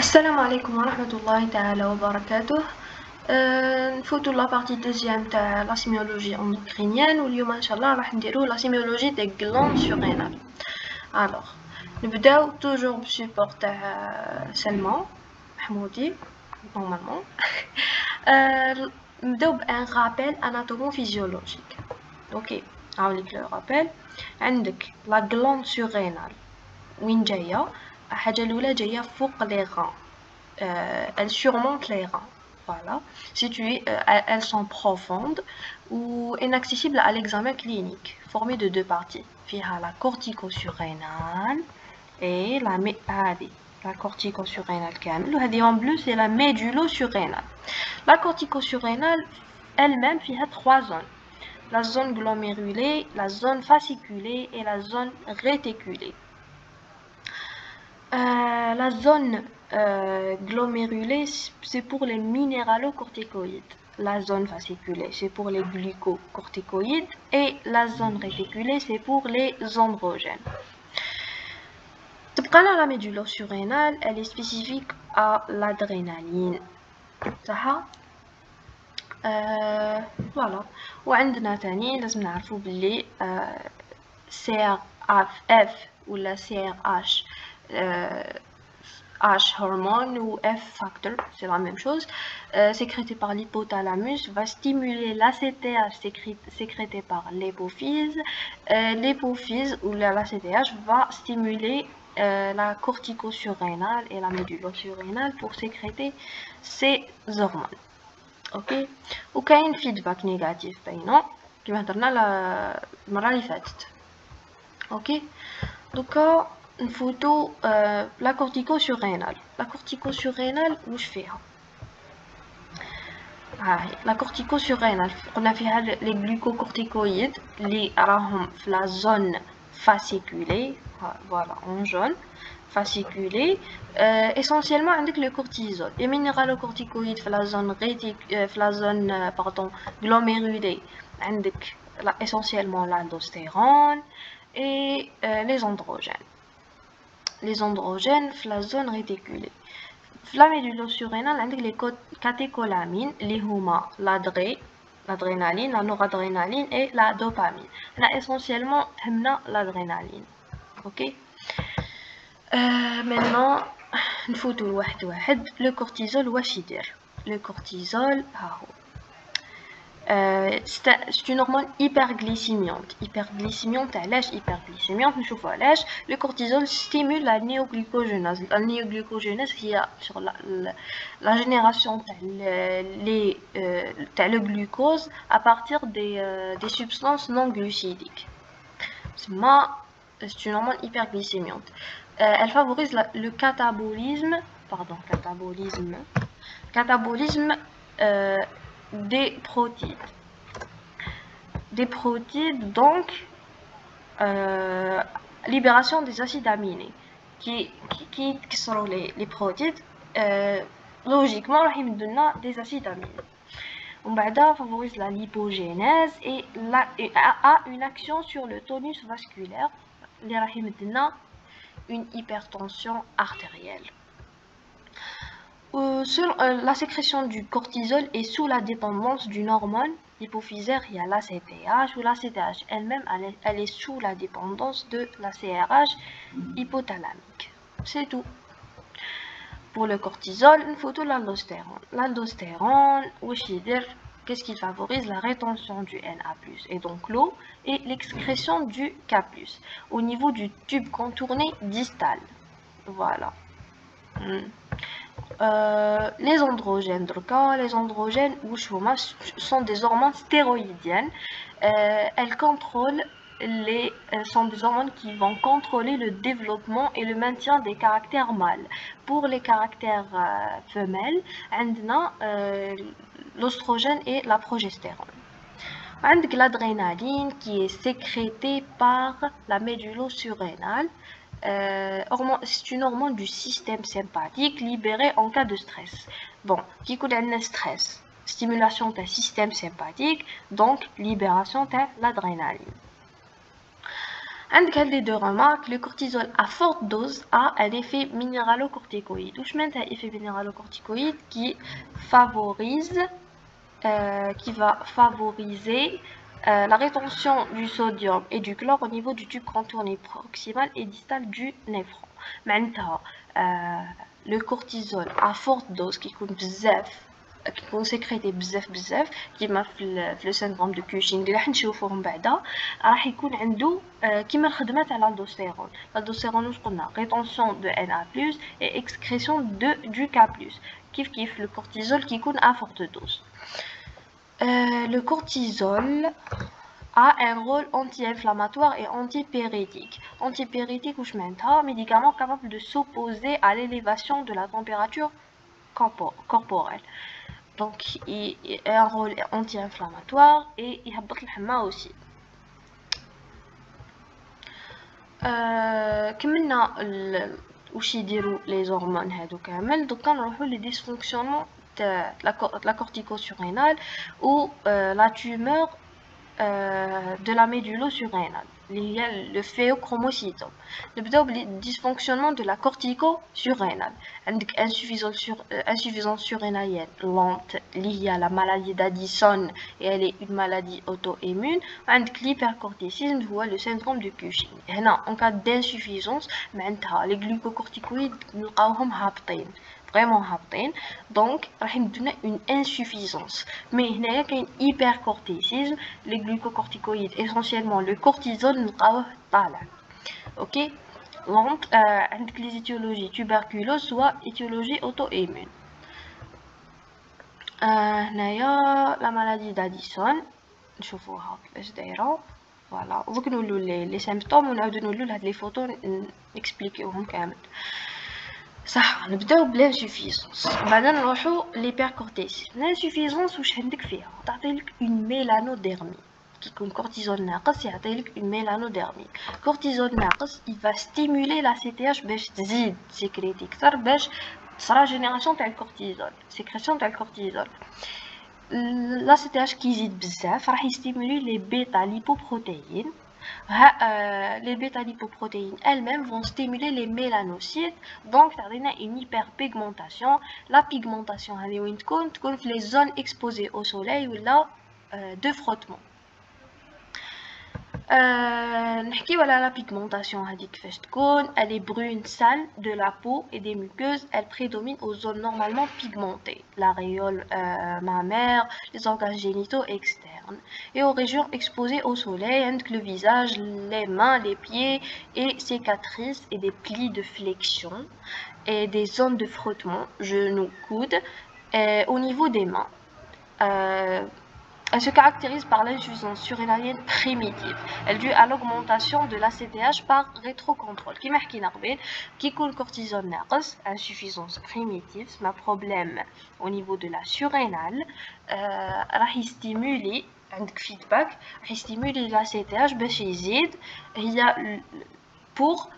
السلام عليكم ورحمة الله تعالى وبركاته. نفوتو لا بارتي دوزيام تاع لا سيميولوجي اندوكرينيان، واليوم ان شاء الله راح نديرو لا سيميولوجي دي غلاند سورينال. الوغ نبداو توجور بسيبور تاع سلمى محمودي نورمالمون. نبداو بان رابيل اناتومو فيزيولوجيك. اوكي نعاودلك لو رابيل. عندك لا غلاند سورينال وين جايه؟ الحاجة الأولى جاية فوق les reins. Elles surmontent les reins. Voilà. Situées, elles sont profondes ou inaccessibles à l'examen clinique, formées de deux parties. فيها la cortico-surrénale et la cortico-surrénale كامل. وهذه en bleu c'est la médulo-surrénale. La cortico-surrénale elle-même فيها trois zones. La zone glomérulée, la zone fasciculée et la zone réticulée. La zone glomérulée, c'est pour les minéralocorticoïdes. La zone fasciculée, c'est pour les glucocorticoïdes. Et la zone réticulée, c'est pour les androgènes. La médulo-surrénale, elle est spécifique à l'adrénaline. Voilà. وعندنا تاني لازم نعرفو بلي CRF ou la CRH H hormone ou F factor, c'est la même chose, sécrété par l'hypothalamus, va stimuler l'ACTH sécrété par l'hypophyse. L'hypophyse ou l'ACTH va stimuler la cortico-surrénale et la médulo-surrénale pour sécréter ces hormones. Ok, ou كاين feedback négatif بينه كما هضرنا المرة اللي فاتت. Ok, donc نفوتو لا cortico-surrénale. La cortico-surrénale واش فيها؟ هاهي لا cortico-surrénale قلنا فيها لي glucocorticoïdes اللي راهم في لا زون fasciculée. Voilà en jaune fasciculée. Essentiellement عندك le cortisol. Les minéralocorticoïdes في la zone glomérulée عندك essentiellement l'aldostérone et les androgènes. Les androgènes في la zone réticulée. في la médulo-surrénale عندك les catécholamines اللي هما l'adrénaline, la noradrénaline et la dopamine. On a essentiellement l'adrénaline. Ok. Maintenant نفوتو لواحد واحد. Le cortisol واش يدير؟ Le cortisol c'est une hormone hyperglycémiante. Hyperglycémiante, علاش hyperglycémiante؟ نشوفوا علاش. Le cortisol stimule la néoglucogénèse. La néoglucogénèse هي sur la génération تاع le glucose à partir des substances non glucidiques. C'est une hormone hyperglycémiante. Elle favorise le catabolisme des protides. Donc libération des acides aminés qui sont les protides. Logiquement راح يمدونا des acides aminés. ومن بعدها favorise la lipogénèse et a une action sur le tonus vasculaire اللي راح يمدنا une hypertension artérielle. La sécrétion du cortisol est sous la dépendance d'une hormone hypophysaire, il y a l'ACTH, ou l'ACTH elle-même, elle est sous la dépendance de la CRH hypothalamique. C'est tout. Pour le cortisol, il faut tout l'aldostérone. L'aldostérone, qu'est-ce qui favorise? La rétention du Na+, et donc l'eau, et l'excrétion du K+, au niveau du tube contourné distal. Voilà. Les androgènes, les androgènes sont des hormones stéroïdiennes. Elles sont des hormones qui vont contrôler le développement et le maintien des caractères mâles. Pour les caractères femelles, on a l'oestrogène et la progestérone. On a l'adrénaline qui est sécrétée par la médulo-surrénale. C'est une hormone du système sympathique libérée en cas de stress. Bon, qui connaît le stress? Stimulation du système sympathique, donc libération de l'adrénaline. عندك هاد les deux remarques. Le cortisol à forte dose a un effet minéralocorticoïde. Ou je mets un effet minéralocorticoïde qui va favoriser la rétention du sodium et du chlore au niveau du tube contourné proximal et distal du néphron. معناتها le cortisol à forte dose qui يكون سيكريتي بزاف كيما في لو سيندروم دو كوشينغ اللي راح نشوفوهم بعدا راح يكون عنده كيما الخدمه تاع الالدوستيرون. الالدوستيرون واش قلنا ريتونسيون دو ان ا بلس اي اكسكريسيون دو كا بلس كيف لو كورتيزول كيكون ا فورت دوز. Le cortisol a un rôle anti-inflammatoire et antipyrétique. Antipyrétique ou un médicament capable de s'opposer à l'élévation de la température corporelle. Donc il a un rôle anti-inflammatoire et il a الحمى aussi. كملنا واش يديروا les hormones هادو كامل. دوكا نروحوا لي dysfonctionnements de la cortico-surrénale ou la tumeur de la médullo-surrénale اللي هي le phéochromocytome. نبداو بالدysfonctionnement de la cortico-surrénale. عندك insuffisance surrénalienne lente اللي هي la maladie d'Addison et elle est une maladie auto-immune. عندك l'hypercorticisme هو le syndrome de Cushing. هنا en cas d'insuffisance معناتها les glucocorticoïdes نلقاوهم هابطين vraiment هابطين دونك راح يمدونا une insuffisance. mais هنايا كاين hypercorticisme les glucocorticoïdes essentiellement le cortisol نلقاوه طالع. اوكي donc عندك les étiologies tuberculose soit étiologie auto-immune. هنايا la maladie d'Addison نشوفوها كيفاش دايره. فوالا دوك نولو لي سيمبتوم ونعاودو نولو لهاد لي فوتو نكسبليكيوهم كامل. صح نبداو بلانسوفيزونس بعدا نروحو ليبركورتيسيزم. الانسوفيزونس واش عندك فيها تعطيلك اون ميلانوديرمي كي يكون كورتيزول ناقص يعطيلك اون ميلانوديرمي. كورتيزول ناقص يفا ستيمولي لا سي تي اش باش تزيد سيكريتي اكثر باش تصرا جينيراسيون تاع الكورتيزول سيكريسيون تاع الكورتيزول. لا سي تي اش كي يزيد بزاف راح يستيمولي لي بيتا ليبوبروتيين. Les bêta-lipoprotéines elles-mêmes vont stimuler les mélanocytes, donc ça donne une hyperpigmentation. La pigmentation تكون في les zones exposées au soleil ou là de frottement. نحكيو على la pigmentation هذه كيفاش تكون. Elle est brune sale de la peau et des muqueuses. Elle prédomine aux zones normalement pigmentées, l'aréole mammaire, les organes génitaux externes, et aux régions exposées au soleil, avec le visage, les mains, les pieds, et cicatrices et des plis de flexion et des zones de frottement, genoux, coudes, au niveau des mains. Elle se caractérise par l'insuffisance surrénalienne primitive. Elle est due à l'augmentation de l'ACTH par rétrocontrôle. Qui حكينا قبل كي يكون cortisol ناقص insuffisance primitive ما problème au niveau de la surrénale راح يستيمولي عندك feedback راح يستيمولي l'ACTH باش يزيد هي pour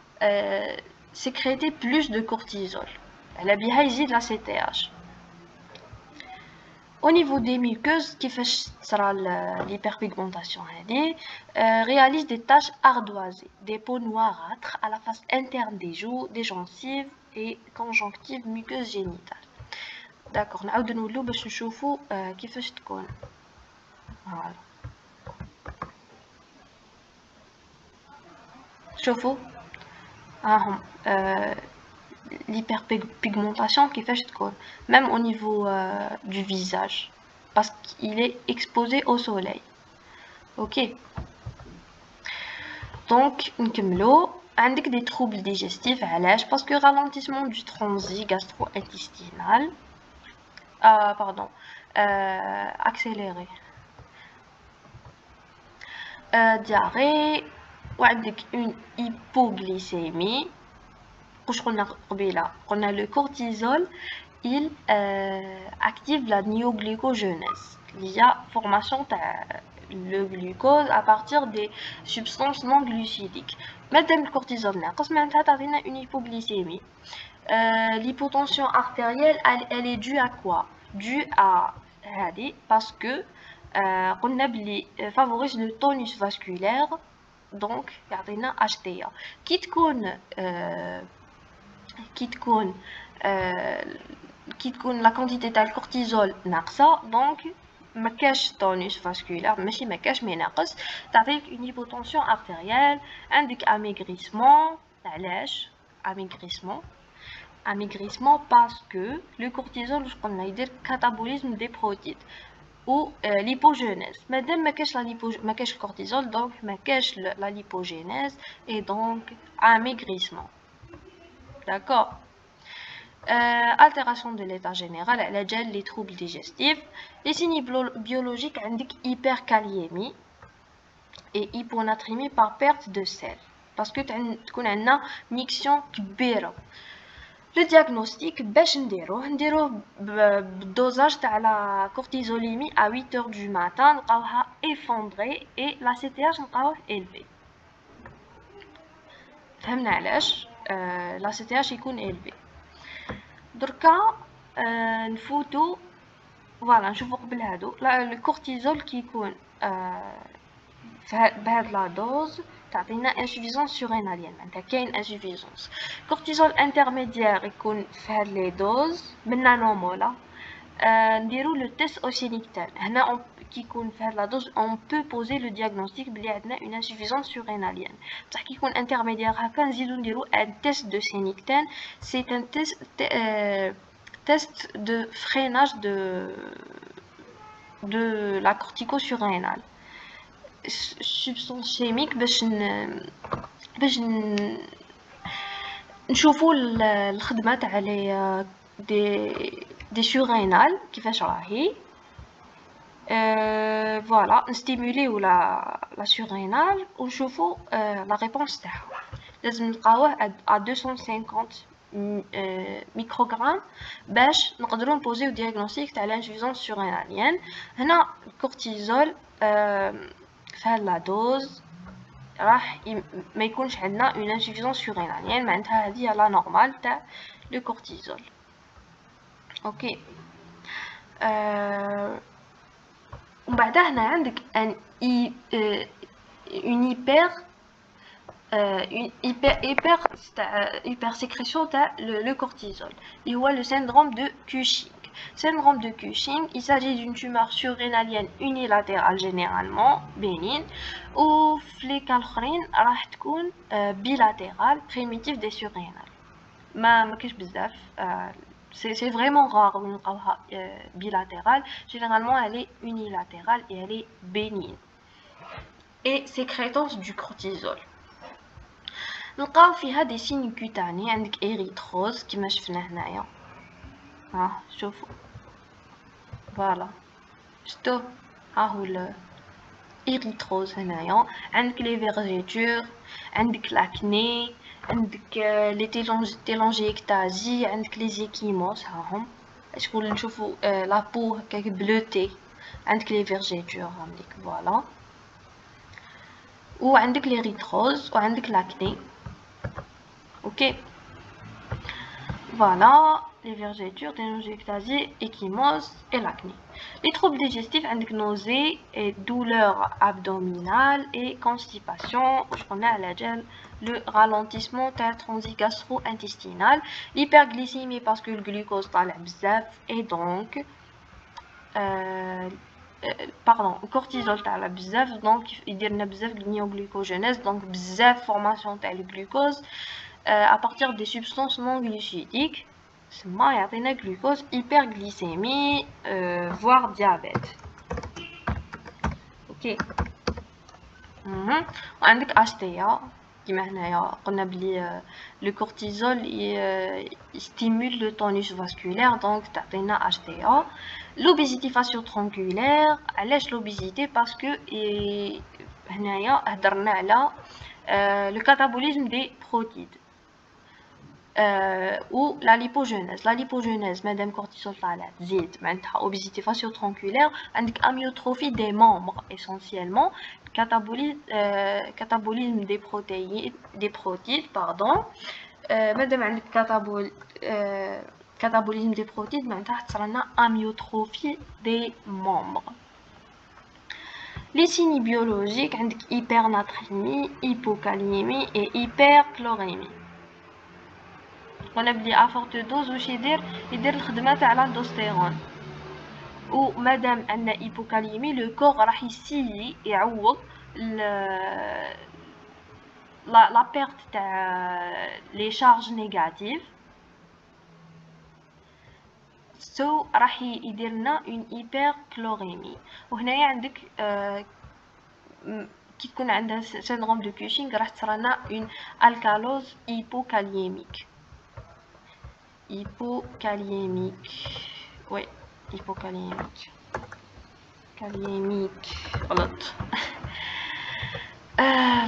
sécréter plus de cortisol. على بها يزيد l'ACTH. Au niveau des muqueuses, qui fait l'hyperpigmentation, réalise des taches ardoisées, des peaux noirâtres à la face interne des joues, des gencives et conjonctives muqueuses génitales. D'accord, on va nous باش نشوفوا كيفاش تكون. Voilà. شوفوا l'hyperpigmentation qui fait même au niveau du visage parce qu'il est exposé au soleil. Ok, donc نكملو. عندك des troubles digestifs علاش parce que ralentissement du transit gastro-intestinal accéléré, diarrhée وعندك une hypoglycémie. On a le cortisol, il active la néoglycogenèse. Il y a formation le glucose à partir des substances non glucidiques. Madame le cortisol, une hypoglycémie. L'hypotension artérielle, elle est due à quoi? Due à parce que on favorise le tonus vasculaire دونك يعطينا HTA. كي تكون لا كونتيتي تاع الكورتيزول ناقصه دونك ما كاش تونus فاسكولار ماشي ما كاش مي ناقص تعطيك اون هيبوتنسيون ارتيريال عندك اميغريسمون. علاش اميغريسمون باسكو لو كورتيزول واش قلنا يدير كاتابوليزم دي بروتيد ou l'hypogénèse. Madame ما كاش الكورتيزول دونك ما كاش la lipogénèse et donc amaigrissement. D'accord. Altération de l'état général, les troubles digestifs, les signes biologiques indiquent hyperkaliémie et hyponatrémie par perte de sel parce que تكون عندنا ميكسيون كبيره. Le diagnostic باش نديروه بالدوزاج تاع لا كورتيزوليمي à 8 heures du matin نلقاوها effondrée et la CTH نلقاوه élevé. فهمنا علاش لا CTH يكون élevé. دركا نفوتو فوالا نشوفو قبل هادو الكورتيزول كي يكون بهاد لا دوز تعطينا انسوفيزونس سوريناليان معناتها كاين انسوفيزونس. كورتيزول انترميديير يكون في هاد لي دوز من نانومولا. نديرو لو تيست اوسينيكتال هنا كي يكون في هاد لا دوز اون بو بوزي لو دياغنوستيك بلي عندنا اون انسوفيزونس سوريناليان. بصح كي يكون انترميديير هكا نزيدو نديرو ان تيست دو سينيكتان سي ان test de freinage de la cortico-surrénale. Substance chimique باش نشوفوا الخدمه تاع لي دي سورينال كيفاش راهي. فوالا نستيموليو لا سورينال ونشوفوا لا ريبونس تاعها. لازم نلقاوه à 250 ميكروغرام باش نقدروا نبوزيو دياغنوستيك تاع لانسوفيزونس سوريناليان. هنا الكورتيزول في هاد لا دوز راح ما يكونش عندنا اون انسوفيزونس سوريناليان معناتها هذه لا نورمال تاع لو كورتيزول. اوكي. ومن بعد هنا عندك ان اون hyper sécrétion le cortisol. Il y a le syndrome de Cushing. Syndrome de Cushing, il s'agit d'une tumeur surrénalienne unilatérale généralement bénigne ou les calchrines راح تكون bilatérale primitive des surrénales. ما كاش بزاف c'est vraiment rare où نلقاوها bilatérale. Généralement elle est unilatérale et elle est bénigne. Et sécrétance du cortisol. نلقاو فيها دي سيني كوتاني عندك إريتروز كيما شفنا هنايا. ها شوفوا فوالا شتو ها هو الإريتروز هنايا. عندك لي فيرجيتور عندك لاكني عندك لي تيلونجيكتازي عندك لي زيكيموس هاهم شكون نشوفوا لابو هكاك بلوتي. عندك لي فيرجيتور عندك فوالا وعندك لي ريتروز وعندك لاكني. Ok, voilà les vergetures, télangiectasie, échymose et l'acné. Les troubles digestifs indiquent nausées et douleurs abdominales et constipation. Je connais à la gel le ralentissement de la transit gastro-intestinale, l'hyperglycémie parce que le glucose طالع بزاف et donc pardon cortisol تاع بزاف donc يدير لنا بزاف neoglucogénèse donc بزاف formation تاع le glucose à partir des substances non glucidiques. سما يعطينا glucose, hyperglycémie voire diabète. ok. وعندك HTA كيما هنايا قلنا بلي le cortisol stimule le tonus vasculaire donc تعطينا HTA. L'obésité facio-tronculaire. علاش l'obésité parce que هنايا هضرنا على le catabolisme des protides ou la lipogénèse. La lipogénèse madame cortisol طالع تزيد معناتها obésité facio-tronculaire. عندك amyotrophie des membres essentiellement, catabolisme des protides pardon. madame عندك catabolisme des protides معناتها تصرالنا amyotrophie des membres. Les signes biologiques عندك hypernatrémie, hypokaliémie et hyperchlorémie. قلنا بلي à forte dose واش يدير الخدمه تاع l'aldostérone. و مادام عندنا hypokaliémie le corps راح يسيي يعوض la perte تاع les charges négatives. راح يدير لنا une hyperchlorémie. وهنايا عندك كي تكون عندها syndrome de Cushing راح تصرى لنا une alcalose hypokaliémique. Oui, hypokaliémique. غلط.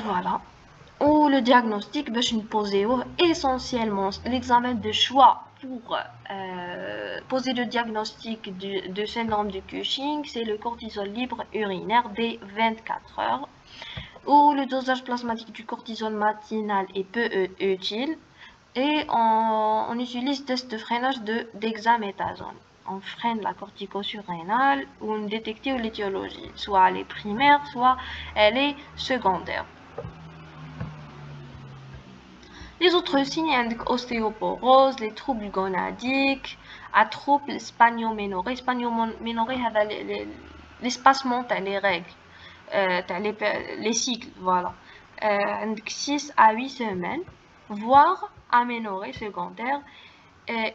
Voilà. Ou le diagnostic, باش نبوزيوه essentiellement l'examen de choix pour poser le diagnostic de syndrome de Cushing, c'est le cortisol libre urinaire dès 24 heures. Ou le dosage plasmatique du cortisol matinal est peu utile. Et on utilise test de freinage de dexaméthasone. On freine la corticosurrénale ou on détecte l'étiologie. Soit elle est primaire, soit elle est secondaire. Les autres signes indiquent ostéoporose, les troubles gonadiques, atropes spanioménorrhée. Spanioménorrhée, c'est l'espacement, les règles, les cycles, voilà. 6 à 8 semaines, voire aménorrhée secondaire.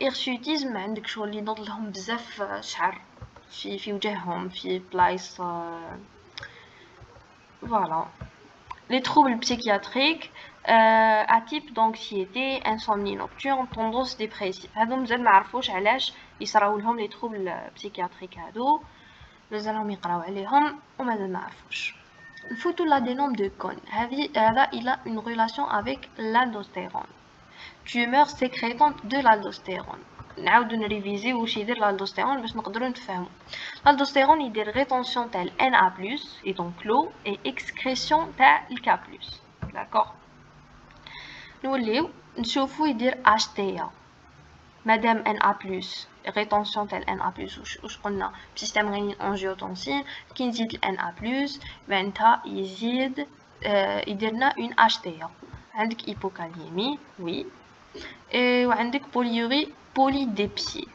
hirsutisme عندك شغل اللي ينوض لهم بزاف شعر في وجههم في بلايص voilà. Les troubles psychiatriques, atype d'anxiété, insomnie nocturne, tendance dépressive. هادو مازال ما عرفوش علاش يصراو لهم لي troubles psychiatriques هادو، مازالهم يقراو عليهم ومازال ما عرفوش. نفوتو l'adénome de Kohn. هذا il a une relation avec l'aldostérone. Tumeur sécrétante de l'aldostérone. نعاودو نريفيزي واش يدير l'aldostérone باش نقدرو نفهمو. L'aldostérone يدير rétention تاع Na+, et donc l'eau, et excrétion تاع K+. D'accord. نوليو نشوفو يدير HTA. مادام Na+, rétention تاع Na+, واش قلنا بسيستم غينين angiotensine كي نزيد Na+, معناتها يزيد يديرنا une HTA. عندك hypokaliémie, oui. وعندك بوليوري بوليديبسي.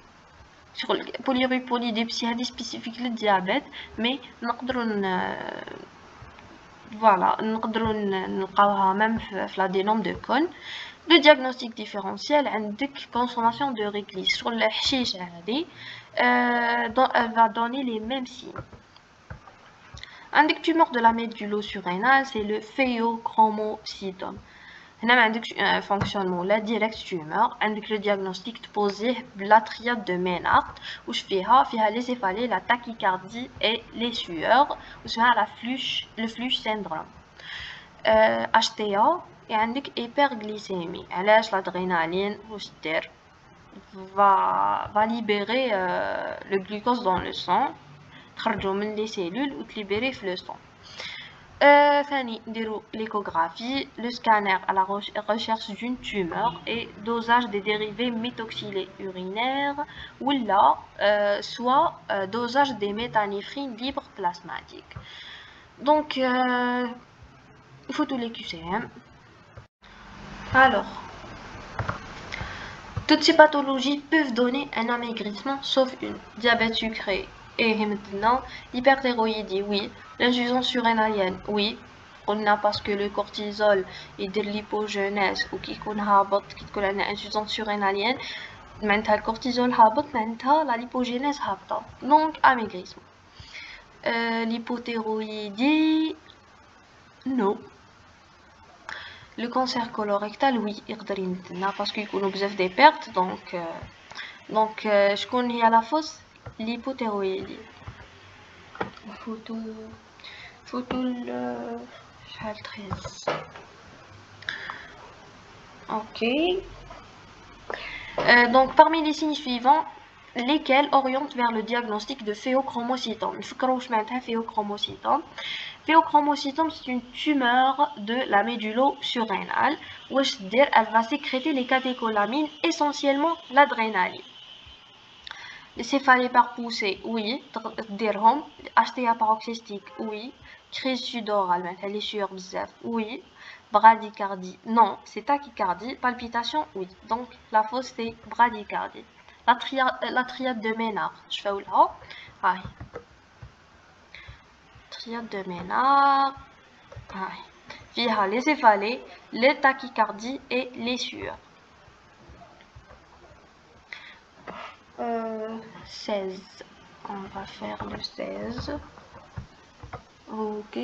شغل بوليوري بوليديبسي هذه سبيسيفيك للديابيت، مي نقدروا فوالا نقدروا نلقاوها ميم في لادينوم دو كون. لو دياغنوستيك ديفيرونسيال عندك كونسوماسيون دو ريكليس، شغل الحشيشه هذه elle va donner les mêmes signes. عندك tumeur de la médulo-surrénale, c'est le phéochromocytome. هنا ما عندكش fonctionnement لا direct tumeur. عندك le diagnostic تبوزيه بلا triade de Ménard واش فيها les céphalées, la tachycardie et les sueurs واسمها le flush syndrome. HTA عندك hyperglycémie. علاش l'adrénaline واش دير va libérer le glucose dans le sang، تخرجو من les cellules وتليبيري في le sang. ثاني نديرو l'échographie, le scanner à la recherche d'une tumeur et dosage des dérivés méthoxylés urinaires ou là soit dosage des méthanéphrines libres plasmatiques. Donc il faut tous les QCM. Alors toutes ces pathologies peuvent donner un amaigrissement sauf une: diabète sucré et maintenant l'hyperthyroïdie, oui. L'insuffisance surrénalienne, oui. On a parce que le cortisol et de l'hypogenèse ou qui qu'on habite qui qu'on a une insuffisance surrénalienne, maintenant le cortisol habite, maintenant la hypogenèse habite, donc amaigrissement. L'hypothyroïdie, non. Le cancer colorectal, oui, يقدر يمدنا parce qu'il y a بزاف des pertes, donc شكون هي la fausse? L'hypothyroïdie. Photo شحال 13. Ok. Donc parmi les signes suivants, lesquels orientent vers le diagnostic de phéochromocytome. نفكروا واش معناتها phéochromocytome. Phéochromocytome, c'est une tumeur de la médulo-surrénale. واش دير? Elle va sécréter les catécholamines, essentiellement l'adrénaline. Les céphalées par poussée, oui, تديرهم. HTA paroxystique, oui. crise sudorale elle est sur bzaf oui, bradycardie non, c'est tachycardie, palpitation oui, donc la fausse c'est bradycardie. La triade de Ménard, je fais où là? Triade de Ménard, via les céphalées, les tachycardies et les sueurs. 16. On va faire le 16. Ok.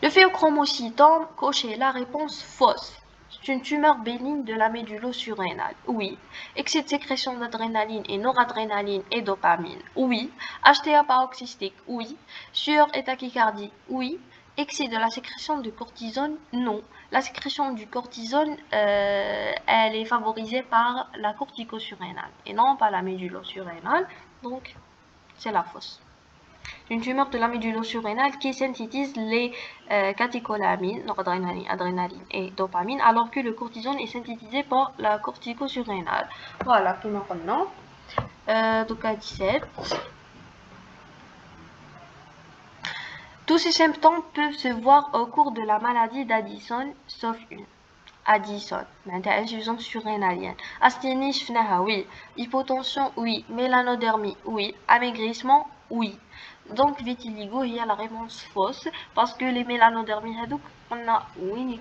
Le phéochromocytome, cochez la réponse fausse. C'est une tumeur bénigne de la médullo-surrénale. Oui. Excès de sécrétion d'adrénaline et noradrénaline et dopamine. Oui. HTA paroxystique. Oui. Sueur et tachycardie. Oui. Excès de la sécrétion de cortisone. Non. La sécrétion du cortisone, elle est favorisée par la cortico-surrénale et non par la médullo-surrénale. Donc, c'est la fausse. Une tumeur de la médullo-surrénale qui synthétise les catécholamines, noradrénaline, adrénaline et dopamine, alors que le cortisone est synthétisé par la cortico-surrénale. Voilà, tout maintenant. Donc à 17. Tous ces symptômes peuvent se voir au cours de la maladie d'Addison, sauf une. Addison, insuffisance surrénalienne. Asthénie, oui. Hypotension, oui. Mélanodermie, oui. Amaigrissement, oui. Donc, vitiligo, il y a la réponse fausse parce que les mélanodermies, on a oui,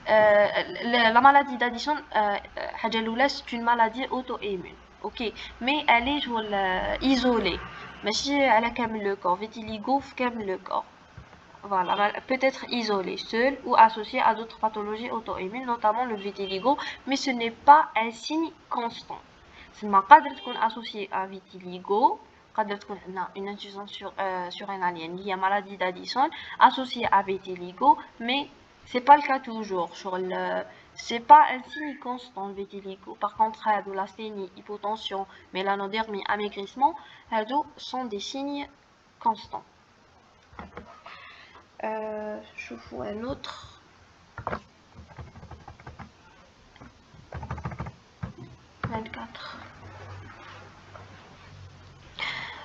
la maladie d'Addison, c'est une maladie auto-immune. Ok, mais elle est isolée. Mais si elle a comme le corps, vitiligo, comme le corps. Voilà, peut-être isolée, seule ou associée à d'autres pathologies auto-immunes, notamment le vitiligo, mais ce n'est pas un signe constant. C'est ma cadre associée à vitiligo, une insuffisance surrénalienne liée à maladie d'Addison associée à vitiligo, mais c'est pas le cas toujours. C'est pas un signe constant vitiligo. Par contre, l'asthénie, hypotension, mélanodermie, amaigrissement, sont des signes constants. Je vous un autre.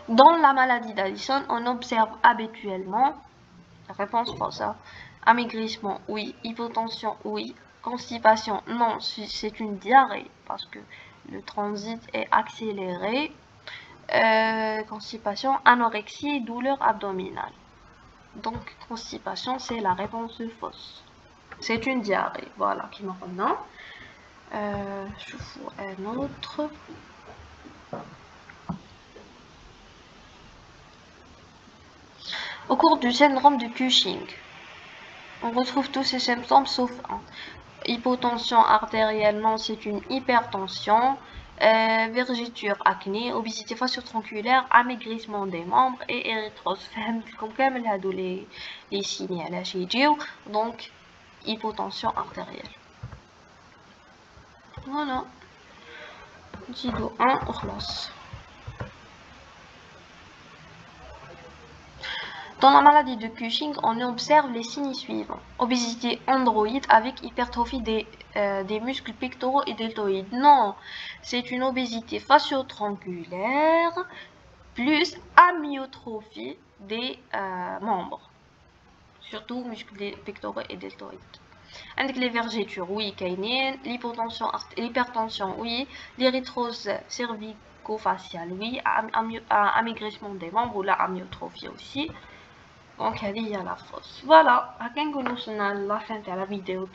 Dans la maladie d'Addison, on observe habituellement, la réponse pour ça, amaigrissement, oui, hypotension, oui, constipation, non, c'est une diarrhée parce que le transit est accéléré, constipation, anorexie, douleur abdominale. Donc, constipation, c'est la réponse fausse. C'est une diarrhée, voilà, qui me revenant. Je vous un autre. Au cours du syndrome de Cushing, on retrouve tous ces symptômes sauf un. Hypotension artérielle, non, c'est une hypertension. Vergeture, acné, obésité facio-tronculaire, amaigrissement des membres et érythrose. Comme les signes à la chirurgie. Donc, hypotension artérielle. Voilà. Zido 1, relance. Dans la maladie de Cushing, on observe les signes suivants. Obésité androïde avec hypertrophie des muscles pectoraux et deltoïdes. Non, c'est une obésité facio-tronculaire plus amyotrophie des membres. Surtout muscles pectoraux et deltoïdes. Avec les vergetures, oui, l'hypertension, oui, l'érythrose cervico-faciale, oui, amaigrissement des membres ou la amyotrophie aussi. Donc, il y a la fausse. Voilà, à la fin de la vidéo.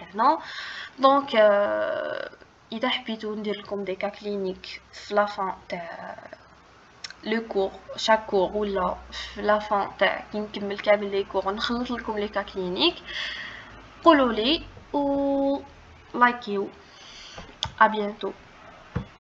Donc, il y a des cas cliniques la fin le cours, chaque cours ou la fin de les cours, on a les cas cliniques. Follow-les ou likez-vous. À bientôt.